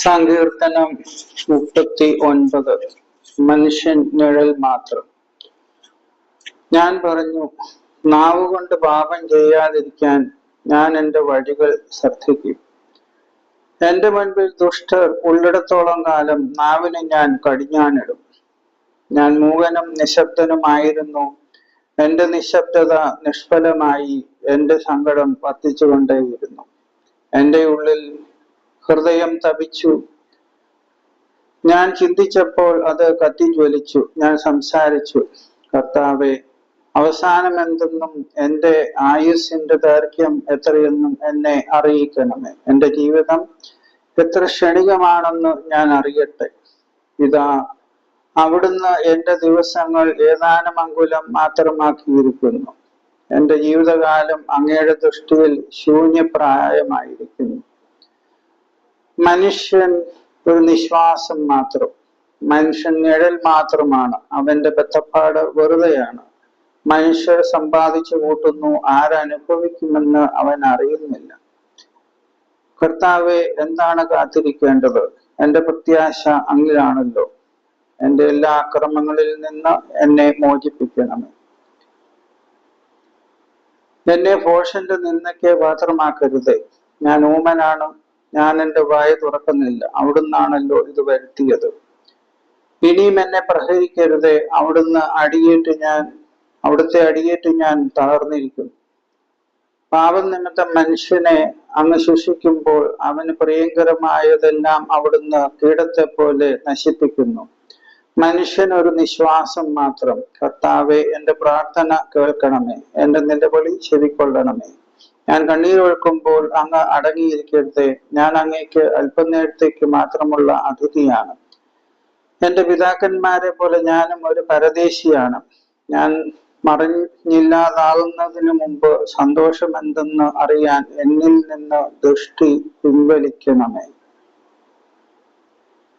സങ്കീർത്തനം 39. മനുഷ്യൻ നിഴൽ മാത്രം. ഞാൻ പറഞ്ഞു, നാവുകൊണ്ട് പാപം ചെയ്യാതിരിക്കാൻ ഞാൻ എൻ്റെ വഴികൾ ശ്രദ്ധിക്കും. എൻ്റെ മുൻപിൽ ദുഷ്ടർ ഉള്ളിടത്തോളം കാലം നാവിന് ഞാൻ കടിഞ്ഞാണിടും. ഞാൻ മൂകനും നിശബ്ദനുമായിരുന്നു. എൻ്റെ നിശബ്ദത നിഷ്ഫലമായി. എൻ്റെ സങ്കടം വർദ്ധിച്ചുകൊണ്ടേയിരുന്നു. എൻ്റെ ഉള്ളിൽ ഹൃദയം തപിച്ചു. ഞാൻ ചിന്തിച്ചപ്പോൾ അത് കത്തിജ്വലിച്ചു. ഞാൻ സംസാരിച്ചു, കർത്താവേ, അവസാനം എന്തെന്നും എൻ്റെ ആയുസ്സിന്റെ ദൈർഘ്യം എത്രയെന്നും എന്നെ അറിയിക്കണമേ. എൻ്റെ ജീവിതം എത്ര ക്ഷണികമാണെന്ന് ഞാൻ അറിയട്ടെ. ഇതാ, അവിടുന്ന് എൻ്റെ ദിവസങ്ങൾ ഏതാനും അങ്കുലം മാത്രമാക്കിയിരിക്കുന്നു. എൻ്റെ ജീവിതകാലം അങ്ങയുടെ ദൃഷ്ടിയിൽ ശൂന്യപ്രായമായിരിക്കുന്നു. മനുഷ്യൻ ഒരു നിശ്വാസം മാത്രം. മനുഷ്യൻ നിഴൽ മാത്രമാണ്. അവന്റെ ബദ്ധപ്പാട് വെറുതെയാണ്. മനുഷ്യർ സമ്പാദിച്ചു കൂട്ടുന്നു, ആരനുഭവിക്കുമെന്ന് അവൻ അറിയുന്നില്ല. കർത്താവെ, എന്താണ് കാത്തിരിക്കേണ്ടത്? എൻ്റെ പ്രത്യാശ അങ്ങിലാണല്ലോ. എൻ്റെ എല്ലാ അക്രമങ്ങളിൽ നിന്ന് എന്നെ മോചിപ്പിക്കണമേ. എന്നെ ഭോഷന്റെ നിന്നയ്ക്ക് പാത്രമാക്കരുതേ. ഞാൻ ഊമനാണ്. ഞാൻ എൻ്റെ വായ തുറക്കുന്നില്ല. അവിടുന്നാണല്ലോ ഇത് വരുത്തിയത്. ഇനിയും എന്നെ പ്രഹരിക്കരുതേ. അവിടുത്തെ അടിയേറ്റ് ഞാൻ തളർന്നിരിക്കുന്നു. പാപം നിമിത്തം മനുഷ്യനെ അങ്ങ് ശിക്ഷിക്കുമ്പോൾ അവന് പ്രിയങ്കരമായതെല്ലാം അവിടുന്ന് കീടത്തെ പോലെ നശിപ്പിക്കുന്നു. മനുഷ്യൻ ഒരു നിശ്വാസം മാത്രം. കർത്താവെ, എൻ്റെ പ്രാർത്ഥന കേൾക്കണമേ. എൻ്റെ നിലവിളി ചെവിക്കൊള്ളണമേ. ഞാൻ കണ്ണീരൊഴുക്കുമ്പോൾ അങ്ങ് അടങ്ങിയിരിക്കരുതേ. ഞാൻ അങ്ങേക്ക് അല്പനേരത്തേക്ക് മാത്രമുള്ള അതിഥിയാണ്. എൻ്റെ പിതാക്കന്മാരെ പോലെ ഞാനും ഒരു പരദേശിയാണ്. ഞാൻ മറിഞ്ഞില്ലാതാകുന്നതിന് മുമ്പ് സന്തോഷം എന്തെന്ന് അറിയാൻ എന്നിൽ നിന്ന് ദൃഷ്ടി പിൻവലിക്കണമേ.